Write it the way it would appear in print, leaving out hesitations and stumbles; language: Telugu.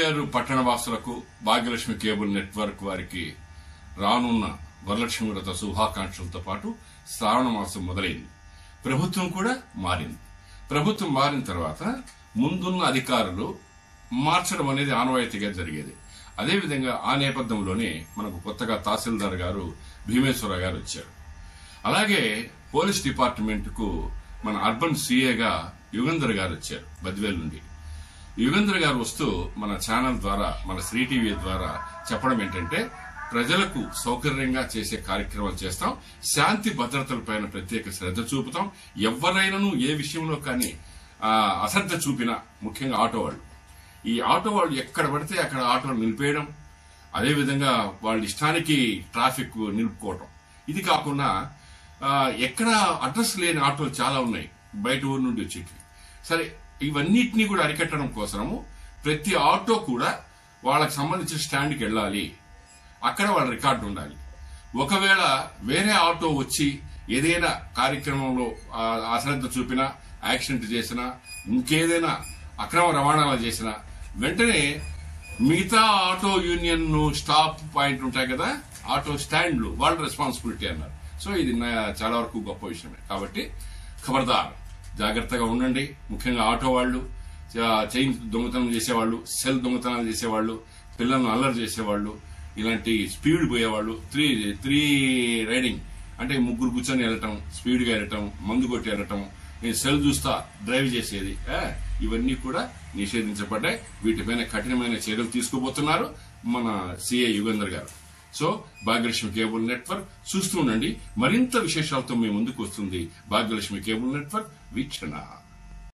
మానేరు పట్టణ వాసులకు భాగ్యలక్ష్మి కేబుల్ నెట్వర్క్ వారికి రానున్న వరలక్ష్మి వ్రత శుభాకాంక్షలతో పాటు శ్రావణ మాసం మొదలైంది. ప్రభుత్వం కూడా మారింది. ప్రభుత్వం మారిన తర్వాత ముందున్న అధికారులు మార్చడం అనేది ఆనవాయితీగా జరిగేది. అదేవిధంగా ఆ నేపథ్యంలోనే మనకు కొత్తగా తహసీల్దార్ గారు భీమేశ్వర గారు వచ్చారు. అలాగే పోలీస్ డిపార్ట్మెంట్ కు మన అర్బన్ సీఏగా యుగంధర్ గారు వచ్చారు బద్వేల్ నుండి. యుగంధర్ గారు వస్తూ మన ఛానల్ ద్వారా, మన శ్రీ టీవీ ద్వారా చెప్పడం ఏంటంటే, ప్రజలకు సౌకర్యంగా చేసే కార్యక్రమాలు చేస్తాం, శాంతి భద్రతలపైన ప్రత్యేక శ్రద్ధ చూపుతాం. ఎవరైనాను ఏ విషయంలో కానీ అశ్రద్ధ చూపినా, ముఖ్యంగా ఆటో వాళ్ళు, ఈ ఆటో వాళ్ళు ఎక్కడ పడితే అక్కడ ఆటోలు నిలిపేయడం, అదేవిధంగా వాళ్ళ ఇష్టానికి ట్రాఫిక్ నిలుపుకోవటం. ఇది కాకుండా ఎక్కడ అడ్రస్ లేని ఆటోలు చాలా ఉన్నాయి బయట ఊరు నుండి వచ్చేవి. సరే, ఇవన్నిటినీ కూడా అరికట్టడం కోసము ప్రతి ఆటో కూడా వాళ్ళకి సంబంధించిన స్టాండ్కి వెళ్ళాలి, అక్కడ వాళ్ళ రికార్డు ఉండాలి. ఒకవేళ వేరే ఆటో వచ్చి ఏదైనా కార్యక్రమంలో అశ్రద్ధ చూపినా, యాక్సిడెంట్ చేసినా, ఇంకేదైనా అక్రమ రవాణాలు చేసినా వెంటనే మిగతా ఆటో యూనియన్ స్టాప్ పాయింట్ ఉంటాయి కదా, ఆటో స్టాండ్లు, వాళ్ళ రెస్పాన్సిబిలిటీ అన్నారు. సో ఇది చాలా వరకు గొప్ప విషయమే. కాబట్టి ఖబర్దార్, జాగ్రత్తగా ఉండండి. ముఖ్యంగా ఆటో వాళ్ళు, చైన్ దొంగతనం చేసేవాళ్ళు, సెల్ దొంగతనాలు చేసేవాళ్ళు, పిల్లలను అల్లరి చేసేవాళ్ళు, ఇలాంటి స్పీడ్ పోయేవాళ్ళు, త్రీ రైడింగ్ అంటే ముగ్గురు కూర్చొని వెళ్ళటం, స్పీడ్ గా వెళ్ళటం, మందు కొట్టి వెళ్ళటం, నేను సెల్ చూస్తా డ్రైవ్ చేసేది, ఇవన్నీ కూడా నిషేధించబడ్డాయి. వీటిపైన కఠినమైన చర్యలు తీసుకోబోతున్నారు మన సిఐ యుగంధర్ గారు. సో భాగ్యలక్ష్మి కేబుల్ నెట్వర్క్ చూస్తూ ఉండండి. మరింత విశేషాలతో మీ ముందుకు వస్తుంది భాగ్యలక్ష్మి కేబుల్ నెట్వర్క్ వీక్షణ.